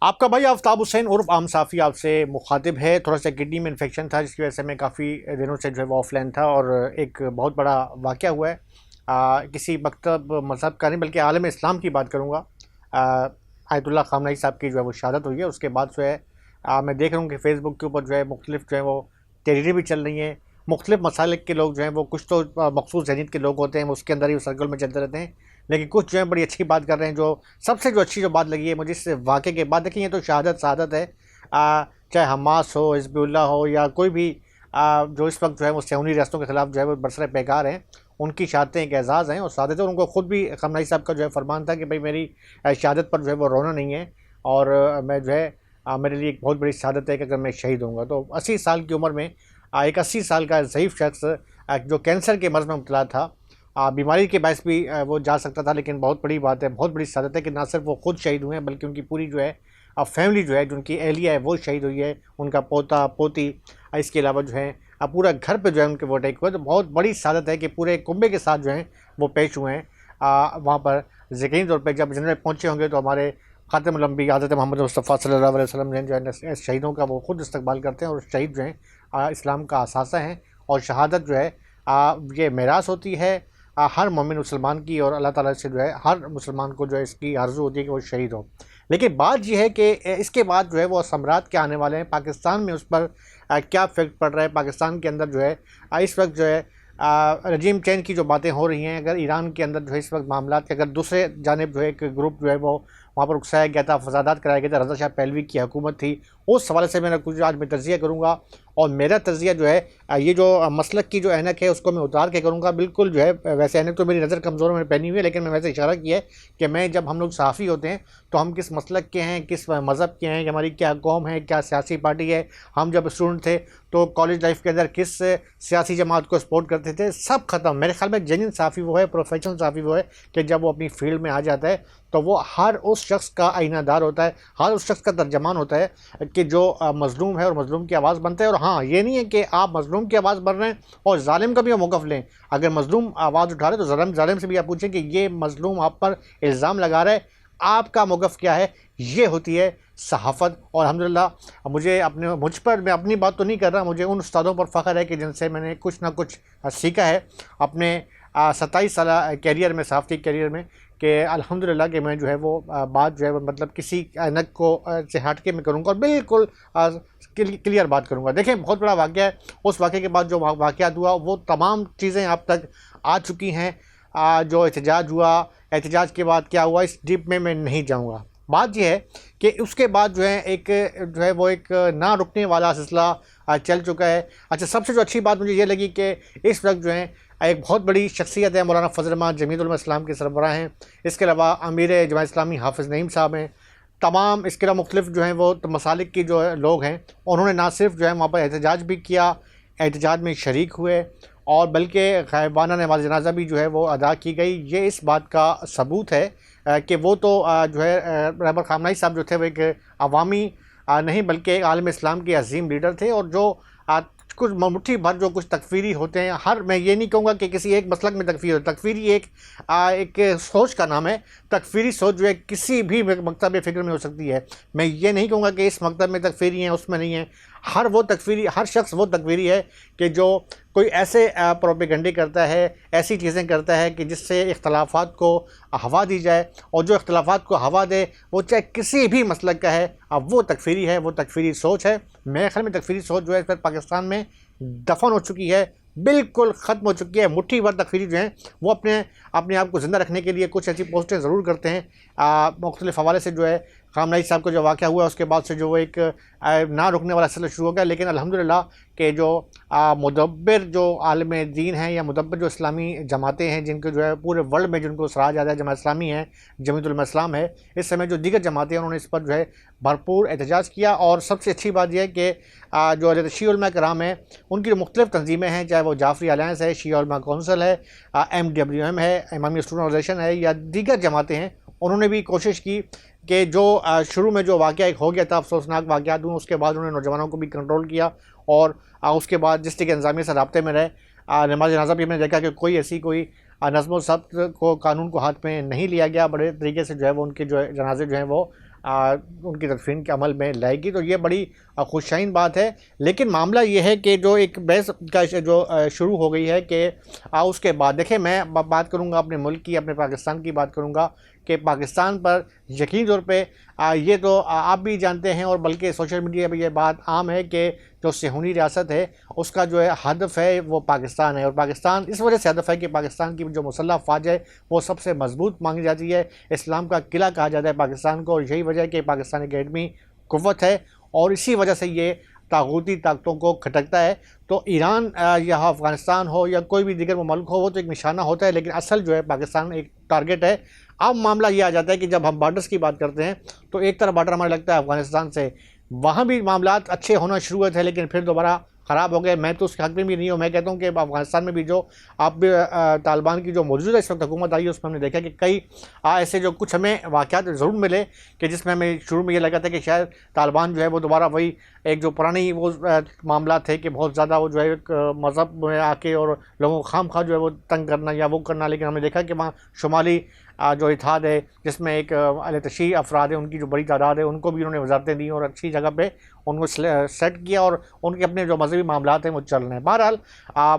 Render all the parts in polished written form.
आपका भाई आफ्ताब हुसैन उर्फ आम साफ़ी आपसे मुखातिब है। थोड़ा सा किडनी में इन्फेक्शन था जिसकी वजह से मैं काफ़ी दिनों से जो है वो ऑफलाइन था और एक बहुत बड़ा वाक़या हुआ है। किसी मकतब मज़हब का नहीं बल्कि आलम इस्लाम की बात करूँगा। आयतुल्लाह ख़ामनई साहब की जो है वो शहादत हुई है। उसके बाद जो है मैं देख रहा हूँ कि फ़ेसबुक के ऊपर जो है मुख्तलिफ़ जो है वो तहरीरें भी चल रही हैं। मुख्तलिफ़ मसालिक के लोग जो हैं वो कुछ तो मखसूस जहनीत के लोग होते हैं, वो उसके अंदर ही सर्कल में चलते रहते हैं, लेकिन कुछ जो है बड़ी अच्छी बात कर रहे हैं। जो सबसे जो अच्छी जो बात लगी है मुझे इस वाक़े के बाद, देखिए ये तो शहादत है। चाहे हमास हो, हिज़्बुल्लाह हो या कोई भी जो इस वक्त जो है वो सहूनी रियासतों के ख़िलाफ़ जो है वो बरसर पैकार हैं, उनकी शहादतें एक एज़ाज़ हैं और शहादतें। उनको ख़ुद भी ख़ामनई साहब का जो है फरमान था कि भाई मेरी शहादत पर जो है वो रोना नहीं है और मैं जो है मेरे लिए एक बहुत बड़ी शहादत है कि अगर मैं शहीद होऊंगा। तो 80 साल की उम्र में एक 80 साल का ज़ईफ़ शख्स जो कैंसर के मर्ज़ में मुब्तला था, बीमारी के बायस भी वो जा सकता था, लेकिन बहुत बड़ी बात है, बहुत बड़ी शहादत है कि ना सिर्फ वो खुद शहीद हुए हैं बल्कि उनकी पूरी जो है फैमिली जो है, जो उनकी एहलिया है वो शहीद हुई है, उनका पोता पोती, इसके अलावा जो है पूरा घर पे जो है उनके वो अटैक हुआ। तो बहुत बड़ी शहादत है कि पूरे कुंबे के साथ जो है वो पेश हुए हैं वहाँ पर। यकीनी तौर पर जब जनरल पहुँचे होंगे तो हमारे ख़ातिमुल अंबिया हज़रत मोहम्मद मुस्तफ़ा सल्लल्लाहु अलैहि वसल्लम ने जो है शहीदों का वो खुद इस्तकबाल करते हैं और शहीद जो हैं इस्लाम का असासा हैं। और शहादत जो है ये मेरास होती है हर मोमिन मुसलमान की, और अल्लाह ताला से जो है हर मुसलमान को जो है इसकी आरज़ू होती है कि वो शहीद हो। लेकिन बात यह है कि इसके बाद जो है वो असमरात क्या आने वाले हैं, पाकिस्तान में उस पर क्या इफ़ेक्ट पड़ रहा है। पाकिस्तान के अंदर जो है इस वक्त जो है रजीम चेंज की जो बातें हो रही हैं, अगर ईरान के अंदर जो है इस वक्त मामला के अगर दूसरे जानिब जो है एक ग्रुप जो है वो वहाँ पर उकसाया गया था, फसादात कराया गया था, रज़ा शाह पहलवी की हुकूमत थी, उस हवाले से मैंने कुछ आज मैं तज़किया करूँगा। और मेरा तज़किया जो है ये जो मसलक की जो ऐनक है उसको मैं उतार के करूँगा। बिल्कुल जो है वैसे ऐनक तो मेरी नज़र कमज़ोर मैंने पहनी हुई है, लेकिन मैं वैसे इशारा किया है कि मैं जब हम लोग सहाफ़ी होते हैं तो हम किस मसलक के हैं, किस मज़हब के हैं, कि हमारी क्या कौम है, क्या सियासी पार्टी है। हम जब स्टूडेंट थे तो कॉलेज लाइफ के अंदर किस सियासी जमात को सपोर्ट करते थे, सब ख़त्म। मेरे ख्याल में जेन्युइन सहाफ़ी वो है, प्रोफेशनल सहाफ़ी वो है कि जब वो अपनी फील्ड में आ जाता है तो वो हर उस शख्स का आईनादार होता है, हर उस शख्स का तर्जमान होता है कि जो मज़लूम है और मज़लूम की आवाज़ बनता है। और हाँ, ये नहीं है कि आप मज़लूम की आवाज़ बन रहे हैं और ज़ालिम का भी मौक़िफ़ लें। अगर मज़लूम आवाज़ उठा रहे तो ज़ालिम से भी आप पूछें कि ये मज़लूम आप पर इल्ज़ाम लगा रहा है, आपका मौक़िफ़ क्या है। ये होती है सहाफ़त। और अल्हम्दुलिल्लाह मुझ पर, मैं अपनी बात तो नहीं कर रहा, मुझे उन उस्तादों पर फ़ख्र है कि जिनसे मैंने कुछ ना कुछ सीखा है अपने 27 साल कैरियर में, सहाफ़ती कैरियर में, कि अल्हम्दुलिल्लाह कि मैं जो है वो बात जो है मतलब किसी ऐनक को से हट के मैं करूँगा और बिल्कुल क्लियर बात करूँगा। देखें, बहुत बड़ा वाक़या है। उस वाक़े के बाद जो वाक़यात हुआ वो तमाम चीज़ें आप तक आ चुकी हैं। जो एहतजाज हुआ, एहतजाज के बाद क्या हुआ, इस डीप में मैं नहीं जाऊँगा। बात यह है कि उसके बाद जो है एक जो है वो एक ना रुकने वाला सिलसिला चल चुका है। अच्छा, सबसे जो अच्छी बात मुझे ये लगी कि इस वक्त जो है एक बहुत बड़ी शख्सियत है, मौलाना फजल रहमान जमीयत उलमा इस्लाम के सरबराह हैं। इसके अलावा अमीर जमात इस्लामी हाफिज़ नईम साहब हैं। तमाम इसके अलावा मुख्तलिफ जो हैं वो मसालिक की जो है लोग हैं, उन्होंने ना सिर्फ जो है वहाँ पर एहतजाज भी किया, एहतजाज में शरीक हुए और बल्कि ग़ाइबाना नमाज़ जनाज़ा भी जो है वो अदा की गई। ये इस बात का सबूत है कि वो तो जो है रहबर ख़ामनई साहब जो थे वो एक अवामी नहीं बल्कि एक आलम इस्लाम के अज़ीम लीडर थे। और जो कुछ मुट्ठी भर जो कुछ तकफ़ीरी होते हैं, हर मैं ये नहीं कहूँगा कि किसी एक मसलक में तकफ़ीर हो, तकफ़ीरी एक सोच का नाम है। तकफ़ीरी सोच जो है किसी भी मकतब फ़िक्र में हो सकती है। मैं ये नहीं कहूँगा कि इस मकतब में तकफ़ीरी हैं उसमें नहीं है। हर शख्स वो तकफ़ीरी है कि जो कोई ऐसे प्रोपेगंडे करता है, ऐसी चीज़ें करता है कि जिससे इख्तलाफ़ात को हवा दी जाए, और जो इख्तलाफ़ात को हवा दे वो चाहे किसी भी मसलक का है, अब वो तकफ़ीरी है, वो तकफ़ीरी सोच है। मेरे ख़्याल में तकफ़ीरी सोच जो है इस वक्त पाकिस्तान में दफ़न हो चुकी है, बिल्कुल ख़त्म हो चुकी है। मुट्ठी भर तकफ़ीरी जो हैं वो अपने आप को ज़िंदा रखने के लिए कुछ ऐसी पोस्टें ज़रूर करते हैं। मुख्तलिफ़ हवाले से जो है ख़ामनई साहब का जो वाक़या हुआ उसके बाद से जो वो एक ना रुकने वाला सिलसिला शुरू हो गया। लेकिन अल्हम्दुलिल्लाह कि जो मुदब्बिर जो आलिम दीन हैं या मुदब्बिर जो इस्लामी जमातें हैं, जिनको जो है पूरे वर्ल्ड में जिनको सराहा जाता है, जमात इस्लामी है, जमीयत उलमा इस्लाम है, इस समय जो दीगर जमातें हैं उन्होंने इस पर जो है भरपूर एहतजाज किया। और सबसे अच्छी बात यह है कि जो शिया उलमा कराम हैं उनकी जो मुख्तलिफ़ तंजीमें हैं, चाहे वो जाफ़री अलायंस है, शिया उलमा कौंसिल है, MWM है, इमामी स्टूडेंट ऑर्गेनाइजेशन है, या दीगर जमातें हैं, उन्होंने भी कोशिश की कि जो शुरू में जो वाक़या एक हो गया था, अफसोसनाक वाक़यात हुए, उसके बाद उन्होंने नौजवानों को भी कंट्रोल किया। और उसके बाद जिस तरीके इंतज़ामिया से राब्ते में रहे, नमाज जनाज़ा भी मैंने देखा कि कोई ऐसी कोई नज़्म व ज़ब्त को, कानून को हाथ में नहीं लिया गया। बड़े तरीके से जो है वो उनके जो है जनाजे जो हैं वो उनकी तदफीन के अमल में लाएगी। तो ये बड़ी खुशाइन बात है। लेकिन मामला ये है कि जो एक बहस का जो शुरू हो गई है कि उसके बाद देखिए, मैं बात करूँगा अपने मुल्क की, अपने पाकिस्तान की बात करूँगा कि पाकिस्तान पर यकीनी तौर पे ये तो आप भी जानते हैं और बल्कि सोशल मीडिया पर यह बात आम है कि जो सेहूनी रियासत है उसका जो है हदफ है वो पाकिस्तान है। और पाकिस्तान इस वजह से हदफ है कि पाकिस्तान की जो मुसल्लह फ़ौज है वो सबसे मजबूत मांगी जाती है, इस्लाम का किला कहा जाता है पाकिस्तान को। और यही वजह है कि पाकिस्तान एक एटमी कुव्वत है और इसी वजह से ये तागूती ताकतों को खटकता है। तो ईरान या अफ़गानिस्तान हो या कोई भी दीगर मुल्क हो, वो तो एक निशाना होता है, लेकिन असल जो है पाकिस्तान एक टारगेट है। अब मामला ये आ जाता है कि जब हम बॉर्डर्स की बात करते हैं तो एक तरफ बॉर्डर हमें लगता है अफ़गानिस्तान से, वहाँ भी मामलात अच्छे होना शुरू हुए थे लेकिन फिर दोबारा ख़राब हो गए। मैं तो उसके हक़ में भी नहीं हूँ। मैं कहता हूँ कि अफ़गानिस्तान में भी जो अब तालिबान की जो मौजूदा इस वक्त हुकूमत आई है उसमें हमने देखा कि कई ऐसे जो कुछ हमें वाक़यात ज़रूर मिले कि जिसमें हमें शुरू में ये लगा था कि शायद तालिबान जो है वो दोबारा वही एक जो पुरानी वो मामला थे कि बहुत ज़्यादा वो जो है मज़हब में आके और लोगों को खाम खा जो है वो तंग करना या वो करना। लेकिन हमने देखा कि वहाँ शुमाली जो इत्तेहाद है जिसमें एक अहले-तशी अफराद है, उनकी जो बड़ी तादाद है, उनको भी उन्होंने वज़ारतें दी और अच्छी जगह पे उनको सेट किया और उनके अपने जो मज़हबी मामलात हैं वो चल रहे हैं। बहरहाल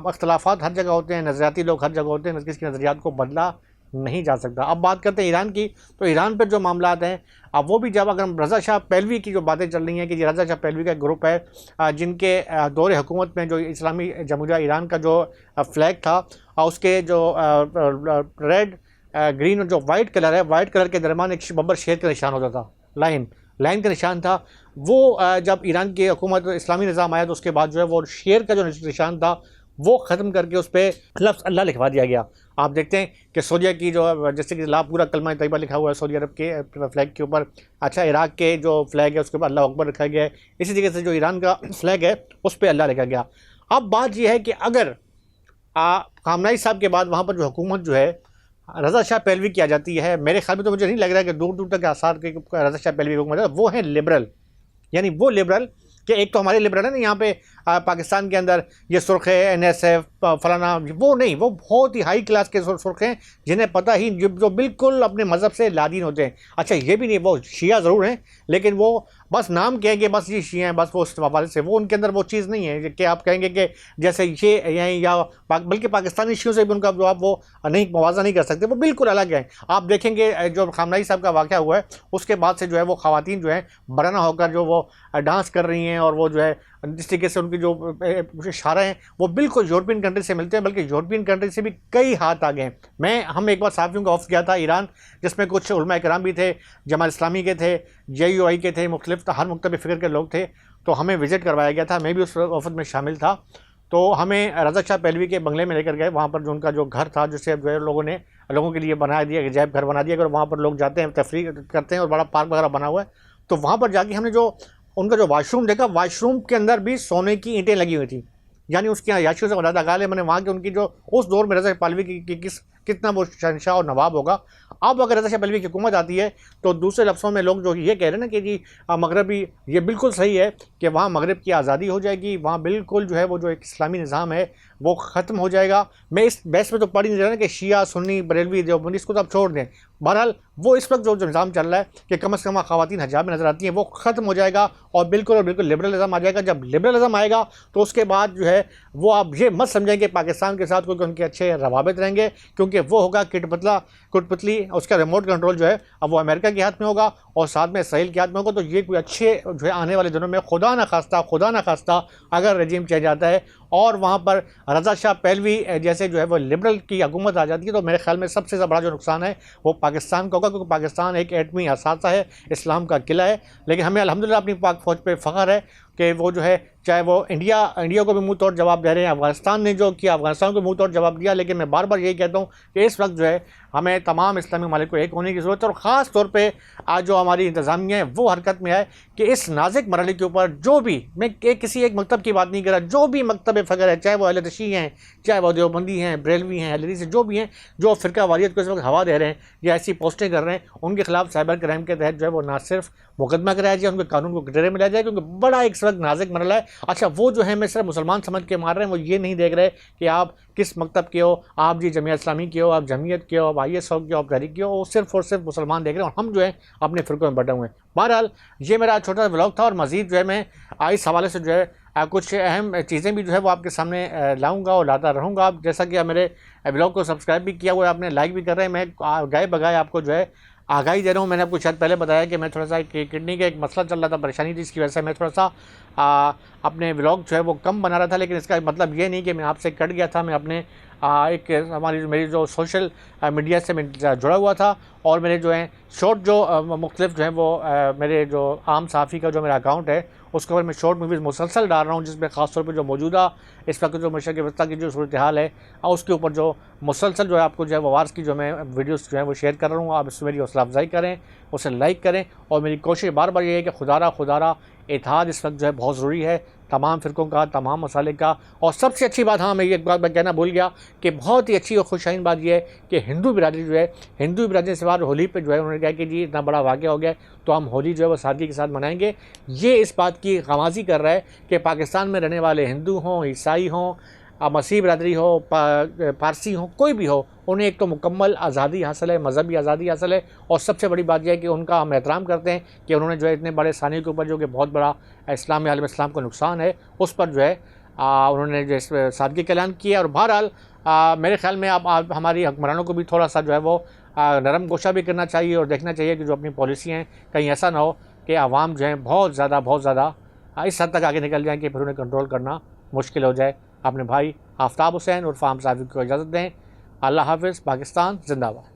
अख्तलाफ़ात हर जगह होते हैं, नज़रियाती लोग हर जगह होते हैं, किसी के नज़रियात को बदला नहीं जा सकता। अब बात करते हैं ईरान की, तो ईरान पर जो मामलात हैं अब वो भी, जब अगर हम रज़ा शाह पहलवी की जो बातें चल रही हैं कि रज़ा शाह पहलवी का ग्रुप है जिनके दौर हुकूमत में जो इस्लामी जमहूरिया ईरान का जो फ्लैग था उसके जो रेड ग्रीन और जो वाइट कलर है, वाइट कलर के दरमियान एक बब्बर शेर का निशान होता था, लाइन का निशान था। वो जब ईरान की हुकूमत इस्लामी निज़ाम आया तो उसके बाद जो है वो शेर का जो निशान था वो ख़त्म करके उस पर लफ्ज़ अल्लाह लिखवा दिया गया। आप देखते हैं कि सऊदीया की जो जैसे कि ला पूरा कलमा तैयबा लिखा हुआ है सऊदी अरब के फ्लैग के ऊपर। अच्छा, इराक़ के जो फ्लैग है उसके ऊपर अल्लाह अकबर रखा गया है। इसी तरीके से जो ईरान का फ्लैग है उस पर अल्लाह लिखा गया। अब बात यह है कि अगर खामनेई साहब के बाद वहाँ पर जो हुकूमत जो है रज़ा शाह पहलवी की आ जाती है, मेरे ख्याल में तो मुझे नहीं लग रहा है कि दूर दूर तक आसार के रज़ा शाह पहलवी हुकूमत है, वो है लिबरल। यानी वो लिबरल कि एक तो हमारे लिबरल है ना यहाँ पे पाकिस्तान के अंदर ये सुर्ख है NSF फलाना, वो नहीं, वो बहुत ही हाई क्लास के सुर्ख हैं जिन्हें पता ही जो बिल्कुल अपने मज़हब से लादीन होते हैं। अच्छा, ये भी नहीं, वो शिया ज़रूर हैं लेकिन वो बस नाम कहेंगे बस ये शिया हैं, बस वो उस हवाले से वो उनके अंदर वो चीज़ नहीं है कि आप कहेंगे कि जैसे ये या बल्कि पाकिस्तानी शियों से भी उनका जो आप वो नहीं मुआवजा नहीं कर सकते, वो बिल्कुल अलग है। आप देखेंगे जो खामनेई साहब का वाक़या हुआ है उसके बाद से जो है वो ख़वातीन जो है बराना होकर जो वो डांस कर रही हैं और वो जो है जिस तरीके से उनकी जो इशारे हैं वो बिल्कुल यूरोपियन कंट्री से मिलते हैं, बल्कि यूरोपियन कंट्री से भी कई हाथ आगे हैं। हम एक बार साफ़ियों का ऑफ किया था ईरान, जिसमें कुछ उलमा इकराम भी थे, जमात इस्लामी के थे, JUI के थे, मुख्तलिफ हर मुख्तलिफ फ़िक्र के लोग थे। तो हमें विज़िट करवाया गया था, मैं भी उस वफ़द में शामिल था। तो हमें रज़ा शाह पहलवी के बंगले में लेकर गए, वहाँ पर जो उनका जो घर था जिसे जो है लोगों के लिए बना दिया, अजायब घर बना दिया, और वहाँ पर लोग जाते हैं, तफरीह करते हैं और बड़ा पार्क वगैरह बना हुआ है। तो वहाँ पर जाके हमने जो उनका जो वाशरूम देखा, वाशरूम के अंदर भी सोने की ईंटें लगी हुई थी। यानी उसकी अय्याशियों से ज़्यादा गाल है। मैंने वहाँ की उनकी जो उस दौर में रज़ा शाह पहलवी की कितना वो शहंशाह और नवाब होगा। अब अगर रज़ा शाह पहलवी की हुकूमत आती है तो दूसरे लफ्ज़ों में लोग जो ये कह रहे हैं ना कि जी मगरबी, ये बिल्कुल सही है कि वहाँ मगरब की आज़ादी हो जाएगी, वहाँ बिल्कुल जो है वो जो एक इस्लामी निज़ाम है वो ख़त्म हो जाएगा। मैं इस बहस में तो पढ़ ही नहीं रहा ना कि शिया सुन्नी बरेलवी देवबंदी, इसको तो आप छोड़ दें। बहरहाल वो इस वक्त जो निज़ाम चल रहा है कि कम से कम ख़वातीन हिजाब में नज़र आती हैं, वो ख़त्म हो जाएगा और बिल्कुल लिबरलिज़म आ जाएगा। जब लिबरलिज़म आएगा तो उसके बाद जो है वो आप ये मत समझें कि पाकिस्तान के साथ कोई उनके अच्छे रवाबित रहेंगे, क्योंकि वो होगा कुटपतली, उसका रिमोट कंट्रोल जो है अब वो अमेरिका के हाथ में होगा और साथ में इसराइल के हाथ में होगा। तो ये कोई अच्छे जो है आने वाले दिनों में खुदा ना खास्ता अगर रजीम चेंज आता है और वहाँ पर रज़ा शाह पहलवी जैसे जो है वो लिबरल की हुकूमत आ जाती है, तो मेरे ख्याल में सबसे बड़ा जो नुकसान है वो पाकिस्तान का होगा, क्योंकि पाकिस्तान एक एटमी असासा है, इस्लाम का किला है। लेकिन हमें अल्हम्दुलिल्लाह अपनी पाक फ़ौज पे फ़ख्र है कि वो जो है, चाहे वो इंडिया को भी मुँह तोड़ जवाब दे रहे हैं, अफ़गानिस्तान ने जो किया अफ़गानिस्तान को मुँह तोड़ जवाब दिया। लेकिन मैं बार बार यही कहता हूँ कि इस वक्त जो है हमें तमाम इस्लामी ममालिक को एक होने की ज़रूरत है, और ख़ास तौर पे आज जो हमारी इंतज़ामिया है वो हरकत में आए कि इस नाज़ुक मरहले के ऊपर जो भी, मैं किसी एक मकतब की बात नहीं कर रहा, जो भी मकतब फ़ख्र है, चाहे वो अहले तशी हैं, चाहे वो देवबंदी हैं, बरेलवी हैं, अहले हदीस, जो भी हैं, जो फ़िरका वारियत को इस वक्त हवा दे रहे हैं या ऐसी पोस्टें कर रहे हैं, उनके खिलाफ साइबर क्राइम के तहत जो है वो ना सिर्फ मुकदमा कराया जाए, उनके कानून को कटरे में लाया जाए, क्योंकि बड़ा एक वक्त नाज़ुक मरहला है। अच्छा, वो जो है मैं सिर्फ मुसलमान समझ के मार रहे हैं, वो ये नहीं देख रहे कि आप किस मकतब के हो, आप जी जमीयत इस्लामी के हो, आप जमीयत के हो, आप IS के हो, आप तहरीक के हो, वो सिर्फ और सिर्फ मुसलमान देख रहे हैं और हम जो है अपने फ़िरक़ों में बटे हुए हैं। बहरहाल ये मेरा छोटा सा व्लॉग था और मज़ीद जो है मैं इस हवाले से जो है कुछ अहम चीज़ें भी जो है वो आपके सामने लाऊंगा और लाता रहूँगा। आप जैसा कि आप मेरे व्लॉग को सब्सक्राइब भी किया हुआ है, आपने लाइक भी कर रहे हैं, मैं गाए बगाए आपको जो है आगाही दे रहा हूँ। मैंने आपको शायद पहले बताया कि मैं थोड़ा सा किडनी का एक मसला चल रहा था, परेशानी थी, इसकी वजह से मैं थोड़ा सा अपने व्लॉग जो है वो कम बना रहा था। लेकिन इसका मतलब ये नहीं कि मैं आपसे कट गया था। मैं अपने एक मेरी जो सोशल मीडिया से मैं जुड़ा हुआ था और मेरे जो हैं शॉर्ट जो मुख्तलिफ जो हैं वो मेरे जो आम सहाफ़ी का जो मेरा अकाउंट है उसके ऊपर मैं शॉर्ट मूवीज़ मुसलसल डाल रहा हूँ, जिसमें ख़ास तौर पे जो मौजूदा इस वक्त जो मशरक़ वस्ती की जो सूरत हाल है और उसके ऊपर जो मुसलसल जो है आपको जो है वार्स की जो मैं वीडियोस जो है वो शेयर कर रहा हूँ। आप इसमें मेरी हौसला अफजाई करें, उसे लाइक करें और मेरी कोशिश बार बार ये है कि खुदारा इत्तेहाद इस वक्त जो है बहुत ज़रूरी है, तमाम फ़िरक़ों का, तमाम मसाले का। और सबसे अच्छी बात, हाँ मैं एक बात मैं कहना भूल गया कि बहुत ही अच्छी और खुशहाइन बात यह है कि हिंदू बिरादरी जो है, हिंदू बिरादरी से बाद होली पे जो है उन्होंने कहा कि जी इतना बड़ा वाक़या हो गया तो हम होली जो है वो सादगी के साथ मनाएंगे। ये इस बात की ख़माज़ी कर रहा है कि पाकिस्तान में रहने वाले हिंदू हों, ईसाई हों, मसीह बिरादरी हो, पारसी हो, कोई भी हो, उन्हें एक तो मुकम्मल आज़ादी हासिल है, मज़हबी आज़ादी हासिल है। और सबसे बड़ी बात यह है कि उनका हम एहतराम करते हैं कि उन्होंने जो है इतने बड़े सानी के ऊपर जो कि बहुत बड़ा इस्लाम आलम इस्लाम को नुकसान है, उस पर जो है उन्होंने जो सादगी का ऐलान किया। और बहरहाल मेरे ख्याल में आप हमारी हुक्मरानों को भी थोड़ा सा जो है वो नरम गोशा भी करना चाहिए और देखना चाहिए कि जो अपनी पॉलिसी हैं कहीं ऐसा ना हो कि आवाम जो है बहुत ज़्यादा इस हद तक आगे निकल जाएँ कि फिर उन्हें कंट्रोल करना मुश्किल हो जाए। अपने भाई आफ्ताब हुसैन उर्फ आम साहब को इजाज़त दें। अल्लाह हाफ़िज़। पाकिस्तान जिंदाबाद।